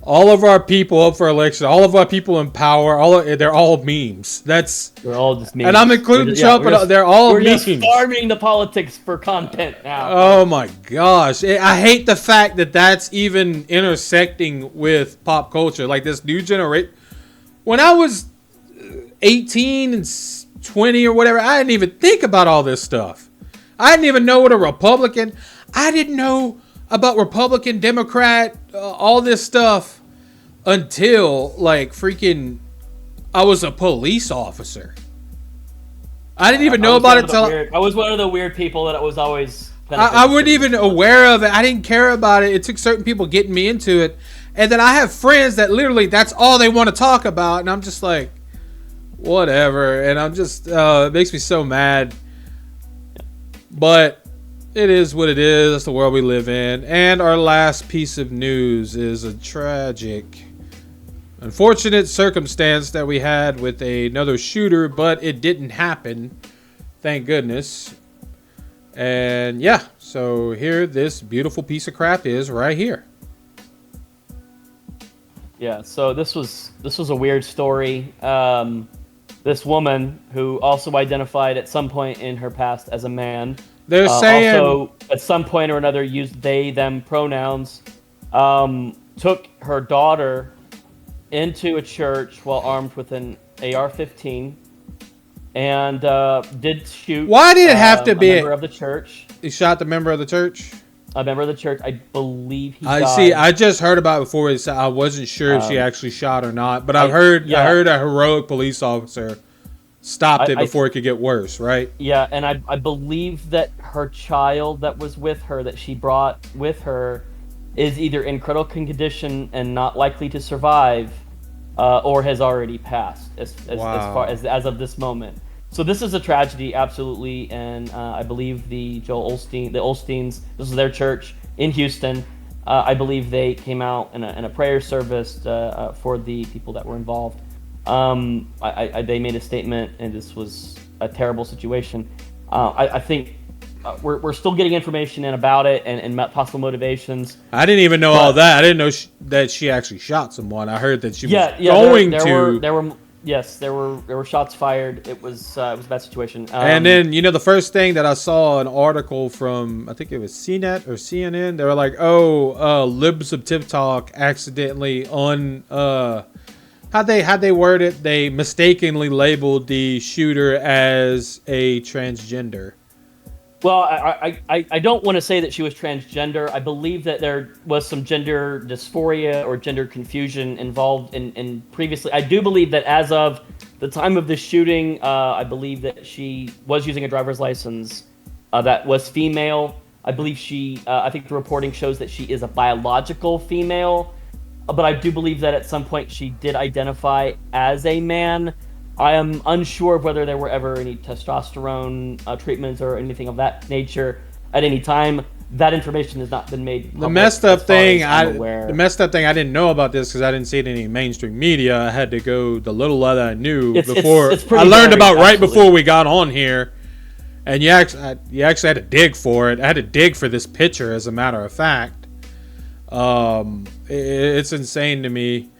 all of our people up for election, all of our people in power, they're all memes. They're all just memes. And I'm including Trump, but they're all memes. We're just farming the politics for content now. Oh my gosh. I hate the fact that that's even intersecting with pop culture. Like this new generation. When I was 18 and 20 or whatever, I didn't even think about all this stuff. I didn't even know what a Republican. I didn't know about Republican, Democrat, all this stuff until like freaking I was a police officer. I didn't even know about it till I was one of the weird people that was always I wasn't even aware of it. I didn't care about it. It took certain people getting me into it. And then I have friends that literally that's all they want to talk about, and I'm just like whatever, and I'm just it makes me so mad. But it is what it is. That's the world we live in. And our last piece of news is a tragic, unfortunate circumstance that we had with another shooter, but it didn't happen. Thank goodness. And yeah, so here this beautiful piece of crap is right here. Yeah, so this was a weird story. This woman who also identified at some point in her past as a man. They're saying also at some point or another used they them pronouns. Took her daughter into a church while armed with an AR-15 and did shoot. Why did it have to be a member of the church? He shot the member of the church. A member of the church, I believe he died. I just heard about it before. I wasn't sure if she actually shot or not, but I heard a heroic police officer stopped it before it could get worse, right? Yeah, and I believe that her child that was with her, that she brought with her, is either in critical condition and not likely to survive, or has already passed as far as of this moment. So this is a tragedy, absolutely, and I believe the Olsteins, this is their church in Houston. I believe they came out in a prayer service for the people that were involved. They made a statement, and this was a terrible situation. I think we're still getting information in about it and possible motivations. I didn't even know all that. I didn't know that she actually shot someone. I heard that she was going to. There were shots fired. It was a bad situation. And then the first thing that I saw an article from, I think it was CNET or CNN. They were like, libs of TikTok accidentally how'd they word it? They mistakenly labeled the shooter as a transgender. Well, I don't want to say that she was transgender. I believe that there was some gender dysphoria or gender confusion involved in previously. I do believe that as of the time of the shooting, I believe that she was using a driver's license that was female. I believe I think the reporting shows that she is a biological female. But I do believe that at some point she did identify as a man. I am unsure of whether there were ever any testosterone treatments or anything of that nature at any time. That information has not been made public. The messed up thing I didn't know about this because I didn't see it in any mainstream media. I had to go the little that I knew before I learned about right before we got on here. And you actually had to dig for it. I had to dig for this picture, as a matter of fact. It's insane to me.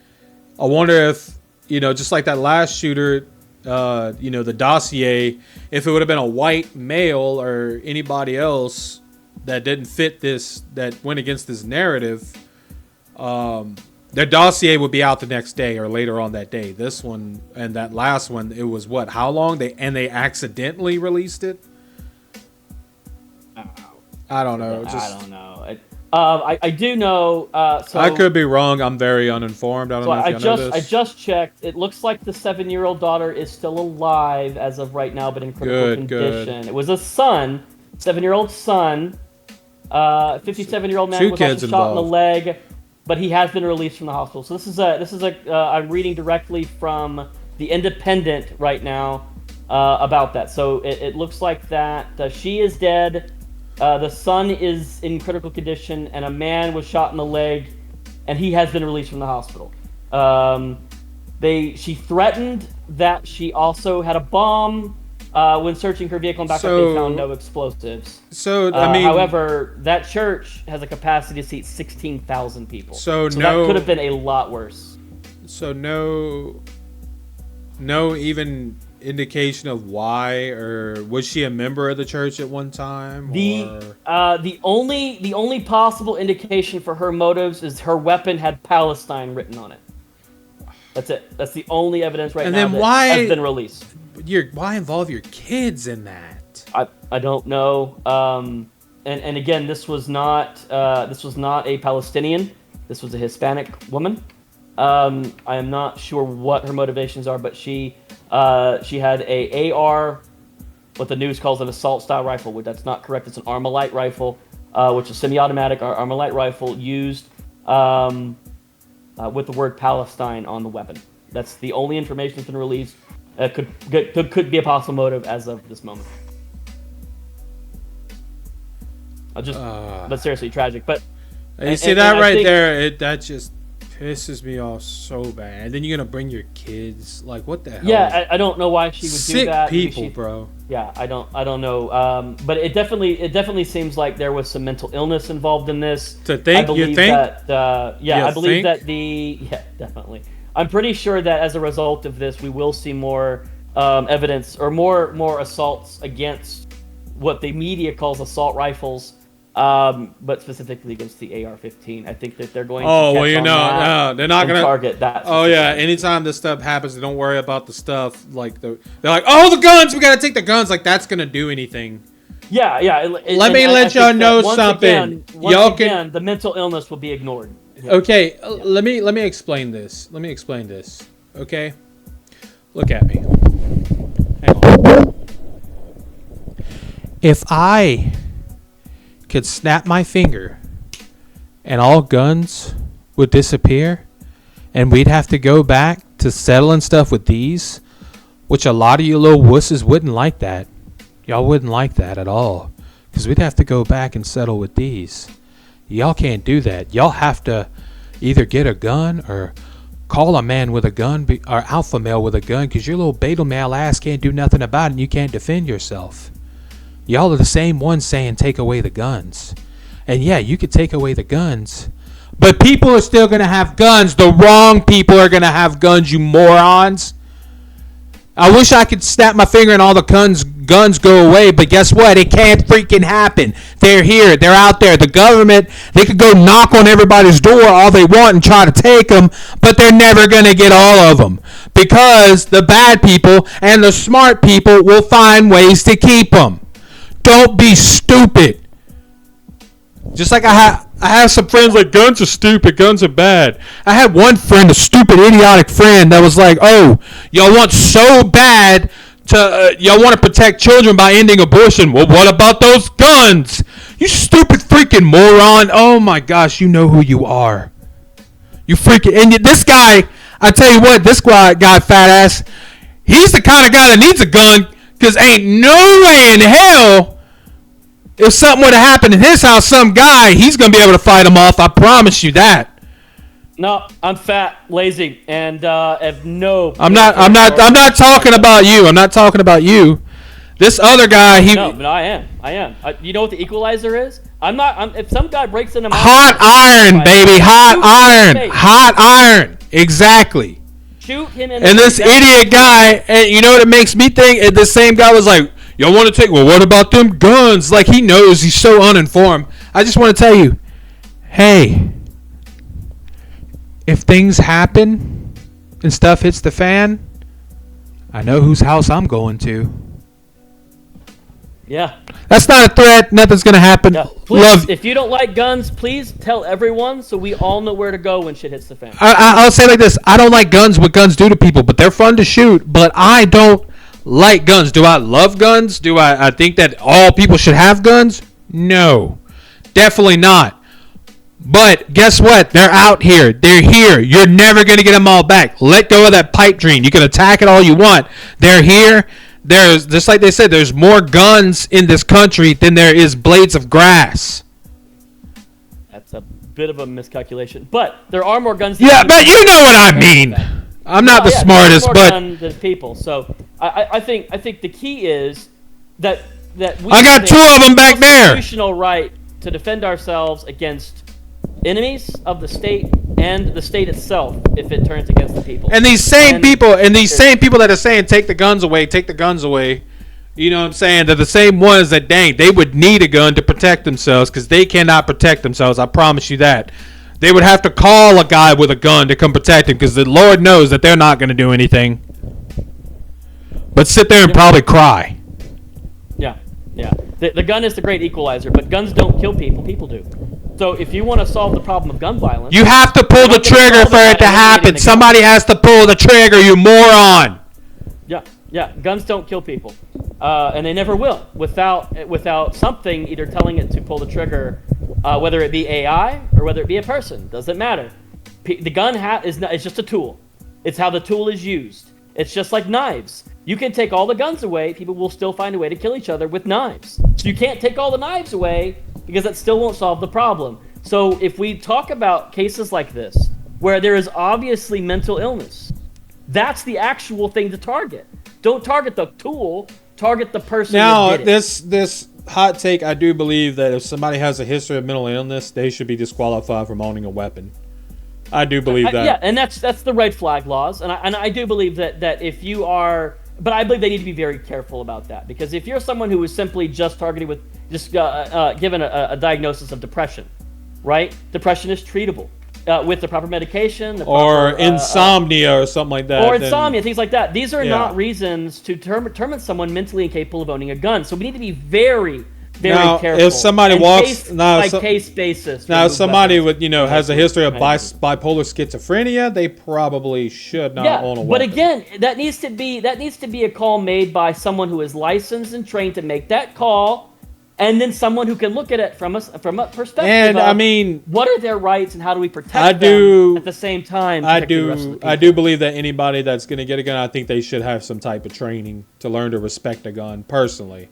I wonder if, just like that last shooter, the dossier, if it would have been a white male or anybody else that didn't fit this, that went against this narrative, their dossier would be out the next day or later on that day. This one and that last one, it was how long? They accidentally released it? I don't know. I don't know. I do know. So I could be wrong. I'm very uninformed. I don't know if you know this. I just checked. It looks like the 7-year-old daughter is still alive as of right now, but in critical condition. Good. It was a son, 7-year-old son, 57-year-old man Two was kids also shot in the involved. leg, but he has been released from the hospital. So I'm reading directly from The Independent right now about that. So it looks like that she is dead, the son is in critical condition, and a man was shot in the leg, and he has been released from the hospital. She threatened that she also had a bomb when searching her vehicle, and back up they found no explosives. So I mean, however, that church has a capacity to seat 16,000 people. So that could have been a lot worse. So no even indication of why, or was she a member of the church at one time? The only possible indication for her motives is her weapon had Palestine written on it. That's it. That's the only evidence right now that has been released. Why involve your kids in that? I don't know. And again, this was not a Palestinian. This was a Hispanic woman. I am not sure what her motivations are, but she had a AR, what the news calls an assault-style rifle, which that's not correct. It's an Armalite rifle, which is semi-automatic Armalite rifle used with the word Palestine on the weapon. That's the only information that's been released. Could be a possible motive as of this moment. But seriously, tragic. But you see that right there? That just pisses me off so bad. And then you're gonna bring your kids? Like, what the hell? Yeah, I don't know why she would do that. Sick people, bro. Yeah, I don't know. But it definitely seems like there was some mental illness involved in this. To think, you think? I believe that definitely. I'm pretty sure that as a result of this, we will see more evidence or more assaults against what the media calls assault rifles. But specifically against the AR-15, I think that they're going. They're not going to target that. Oh yeah, anytime this stuff happens, they don't worry about the stuff like they're like, oh, the guns, we got to take the guns, like that's going to do anything. Yeah. Let me let y'all know something. The mental illness will be ignored. Yeah. Okay, let me explain this. Okay, look at me. Hang on. If I could snap my finger and all guns would disappear and we'd have to go back to settling stuff with these, which a lot of you little wusses wouldn't like that. Y'all wouldn't like that at all, because we'd have to go back and settle with these. Y'all can't do that. Y'all have to either get a gun or call a man with a gun or alpha male with a gun, because your little beta male ass can't do nothing about it and you can't defend yourself. Y'all are the same ones saying take away the guns. And yeah, you could take away the guns, but people are still going to have guns. The wrong people are going to have guns, you morons. I wish I could snap my finger and all the guns go away, but guess what? It can't freaking happen. They're here. They're out there. The government, they could go knock on everybody's door all they want and try to take them, but they're never going to get all of them, because the bad people and the smart people will find ways to keep them. Don't be stupid. Just like I have some friends like, guns are stupid, guns are bad. I had one friend, a stupid, idiotic friend, that was like, oh, y'all want so bad to, y'all want to protect children by ending abortion. Well, what about those guns? You stupid freaking moron. Oh my gosh, you know who you are. You freaking, and this guy, I tell you what, this guy, fat ass, he's the kind of guy that needs a gun, because ain't no way in hell, if something were to happen in his house, some guy, he's going to be able to fight him off. I promise you that. No, I'm fat, lazy, and have no. I'm not talking about you. I'm not talking about you. This other guy, No, but I am. You know what the equalizer is? If some guy breaks into my hot iron, baby, hot iron. Exactly. Shoot him in. And this idiot guy, and you know what it makes me think? The same guy was like, y'all want to take, well, what about them guns? Like, he knows, he's so uninformed. I just want to tell you, hey, if things happen and stuff hits the fan, I know whose house I'm going to. Yeah. That's not a threat. Nothing's going to happen. Yeah. Please, if you don't like guns, please tell everyone so we all know where to go when shit hits the fan. I'll say it like this. I don't like guns, what guns do to people, but they're fun to shoot, but I don't like guns. Do I love guns? Do I think that all people should have guns? No. Definitely not. But guess what? They're out here. They're here. You're never going to get them all back. Let go of that pipe dream. You can attack it all you want. They're here. There's, just like they said, there's more guns in this country than there is blades of grass. That's a bit of a miscalculation. But there are more guns. Yeah, but you know what I mean. I'm not the smartest, more but guns than people. So I think the key is that we I got two of them back there. Constitutional right to defend ourselves against enemies of the state and the state itself if it turns against the people. And these same people that are saying take the guns away, you know what I'm saying? They're the same ones that they would need a gun to protect themselves because they cannot protect themselves. I promise you that. They would have to call a guy with a gun to come protect him because the Lord knows that they're not going to do anything. But sit there and probably cry. Yeah. The gun is the great equalizer, but guns don't kill people. People do. So if you want to solve the problem of gun violence, you have to pull the trigger for it to happen. Somebody has to pull the trigger, you moron. Yeah. Guns don't kill people, and they never will without something either telling it to pull the trigger, whether it be AI or whether it be a person. Doesn't matter. The gun is just a tool. It's how the tool is used. It's just like knives. You can take all the guns away, people will still find a way to kill each other with knives. So you can't take all the knives away because that still won't solve the problem. So if we talk about cases like this, where there is obviously mental illness, that's the actual thing to target. Don't target the tool, target the person now, that did it. This hot take, I do believe that if somebody has a history of mental illness, they should be disqualified from owning a weapon. I do believe that. Yeah, and that's the red flag laws, and I do believe that if you are, but I believe they need to be very careful about that, because if you're someone who is simply just targeted with given a diagnosis of depression, right? Depression is treatable with the proper medication, or insomnia or something like that. Or insomnia, things like that. These are not reasons to determine someone mentally incapable of owning a gun. So we need to be very careful. If somebody walks case basis. Now, if somebody with has a history of bipolar schizophrenia, they probably should not own a weapon. But again, that needs to be a call made by someone who is licensed and trained to make that call, and then someone who can look at it from a perspective. And I mean, what are their rights and how do we protect them at the same time? I do believe that anybody that's going to get a gun, I think they should have some type of training to learn to respect a gun. Personally,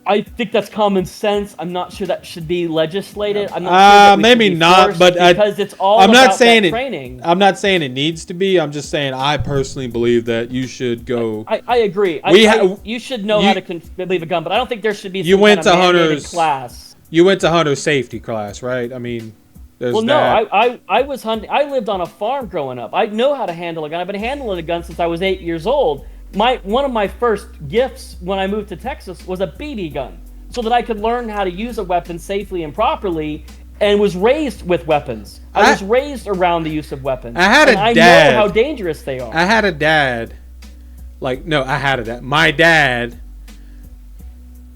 I think that's common sense. I'm not sure that should be legislated. I'm not sure maybe not, but because it's all about training. I'm not saying it needs to be. I'm just saying I personally believe that you should go. I agree. You should know how to leave a gun, but I don't think there should be some kind of mandated class. You went to hunter safety class, right? I mean, there's no, I was hunting. I lived on a farm growing up. I know how to handle a gun. I've been handling a gun since I was 8 years old. One of my first gifts when I moved to Texas was a BB gun, so that I could learn how to use a weapon safely and properly, and was raised with weapons. I was raised around the use of weapons. I know how dangerous they are. I had a dad. My dad,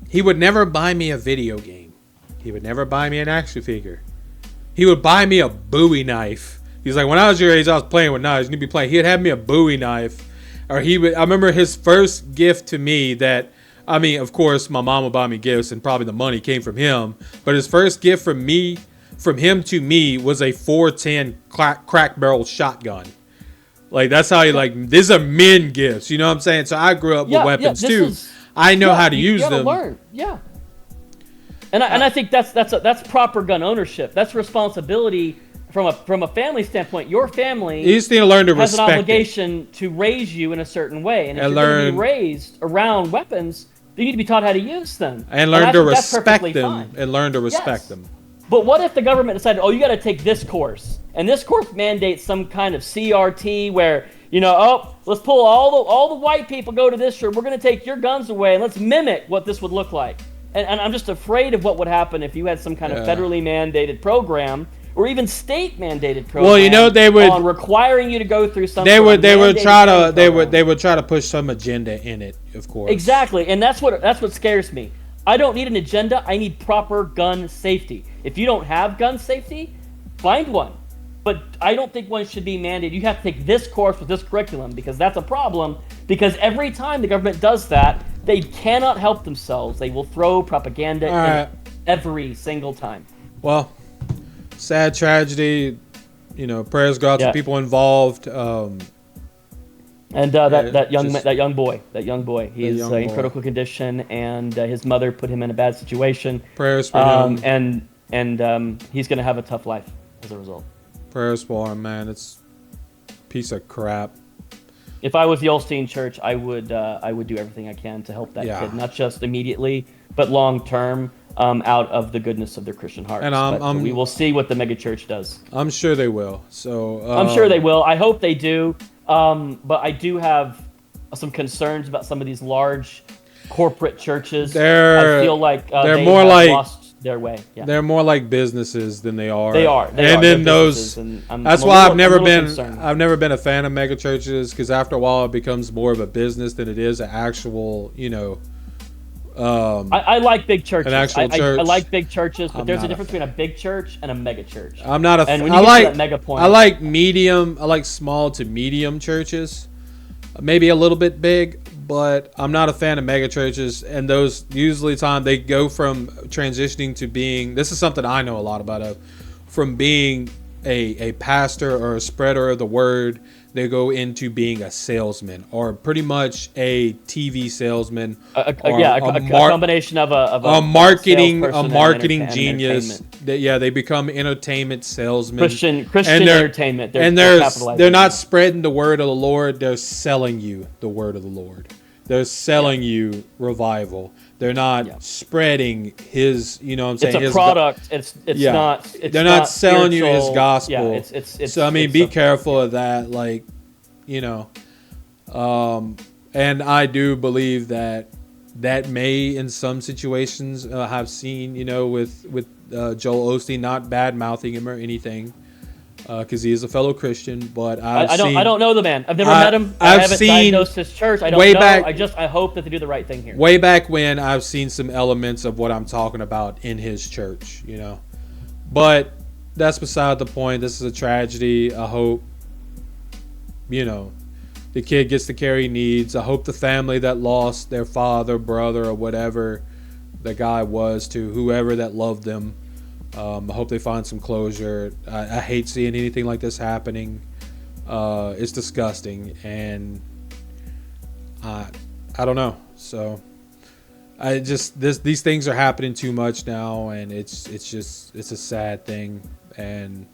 he would never buy me a video game. He would never buy me an action figure. He would buy me a Bowie knife. He's like, when I was your age, I was playing with knives. You'd be playing. He'd have me a Bowie knife. Or I remember his first gift to me of course, my mom would buy me gifts and probably the money came from him. But his first gift from him to me was a 410 crack barrel shotgun. Like, that's how these are men gifts. You know what I'm saying? So I grew up with weapons too. I know how to use them. Learn. Yeah. And I think that's proper gun ownership. That's responsibility. From a family standpoint, your family you just need to learn to has respect an obligation to raise you in a certain way, and if you're going to be raised around weapons, you need to be taught how to use them and learn to respect them. But what if the government decided, you got to take this course, and this course mandates some kind of CRT where let's pull all the white people go to this shirt. We're going to take your guns away, and let's mimic what this would look like. And I'm just afraid of what would happen if you had some kind of federally mandated program. Or even state-mandated programs. They would on requiring you to go through something. They would try to push some agenda in it, of course. Exactly, and that's what scares me. I don't need an agenda. I need proper gun safety. If you don't have gun safety, find one. But I don't think one should be mandated. You have to take this course with this curriculum, because that's a problem. Because every time the government does that, they cannot help themselves. They will throw propaganda in it. every single time. Well, sad tragedy. You know, prayers go out to people involved. And that young boy, he's in critical condition, and his mother put him in a bad situation. Prayers for him. And he's gonna have a tough life as a result. Prayers for him, man. It's a piece of crap. If I was the Osteen Church, I would do everything I can to help that kid, not just immediately, but long term, out of the goodness of their Christian hearts. And we will see what the megachurch does. I'm sure they will. So I'm sure they will. I hope they do. But I do have some concerns about some of these large corporate churches. I feel like they have lost their way. Yeah. They're more like businesses than they are. They are. And then those. That's why I've never been a fan of mega churches, because after a while it becomes more of a business than it is an actual, you know. I like big churches. An actual church. I like big churches, but there's a difference between a big church and a mega church. I'm not a fan. I like small to medium churches, maybe a little bit big, but I'm not a fan of mega churches. And those usually they go from transitioning to being, this is something I know a lot about, from being a pastor or a spreader of the word, they go into being a salesman, or pretty much a TV salesman, a combination of a marketing genius. They become entertainment salesmen, Christian entertainment. They're not spreading the word of the Lord. They're selling you the word of the Lord. They're selling you revival. They're not spreading his, you know what I'm saying? It's a product. They're not selling you his gospel. So, I mean, be careful of that. Like, you know, and I do believe that may, in some situations, have seen, you know, with Joel Osteen, not bad mouthing him or anything, because he is a fellow Christian, but I don't know the man. I've never met him. I haven't diagnosed his church. I don't know. I hope that they do the right thing here. Way back when, I've seen some elements of what I'm talking about in his church, you know. But that's beside the point. This is a tragedy. I hope, you know, the kid gets the care he needs. I hope the family that lost their father, brother, or whatever the guy was, to whoever that loved them, I hope they find some closure. I hate seeing anything like this happening. It's disgusting, and I don't know. So these things are happening too much now, and it's a sad thing. And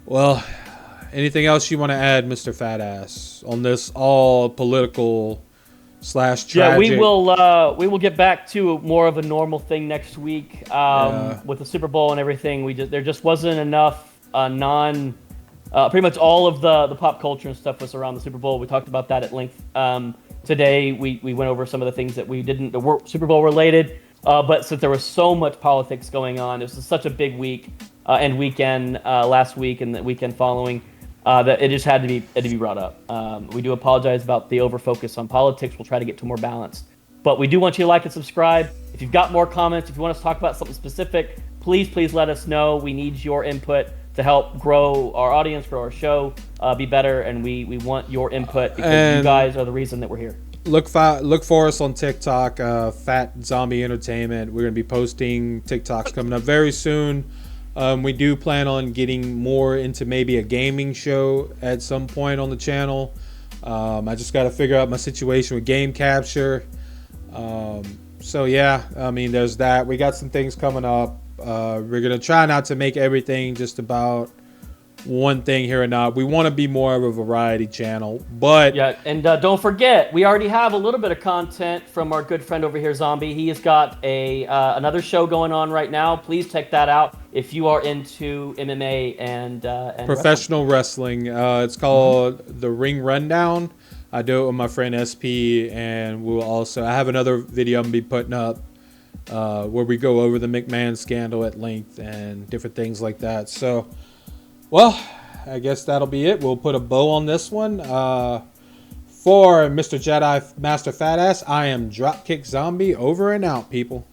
well, anything else you want to add, Mr. Fat Ass, on this all political / tragic? Yeah, we will get back to more of a normal thing next week with the Super Bowl and everything. There just wasn't enough pretty much all of the pop culture and stuff was around the Super Bowl. We talked about that at length. Today we went over some of the things that that were Super Bowl related, but since there was so much politics going on, it was such a big week and weekend last week and the weekend following. That it just had to be brought up. We do apologize about the overfocus on politics. We'll try to get to more balance. But we do want you to like and subscribe. If you've got more comments, if you want us to talk about something specific, please let us know. We need your input to help grow our audience, grow our show, be better, and we want your input because you guys are the reason that we're here. Look for us on TikTok, Fat Zombie Entertainment. We're going to be posting TikToks coming up very soon. We do plan on getting more into maybe a gaming show at some point on the channel. I just got to figure out my situation with game capture. So yeah, I mean, there's that. We got some things coming up. We're going to try not to make everything just about one thing here or not. We want to be more of a variety channel, but yeah. And don't forget, we already have a little bit of content from our good friend over here, Zombie. He has got another show going on right now. Please check that out if you are into MMA and professional wrestling. It's called The Ring Rundown. I do it with my friend SP, and I have another video I'm gonna be putting up where we go over the McMahon scandal at length and different things like that. So, well, I guess that'll be it. We'll put a bow on this one. For Mr. Jedi Master Fat Ass, I am Dropkick Zombie. Over and out, people.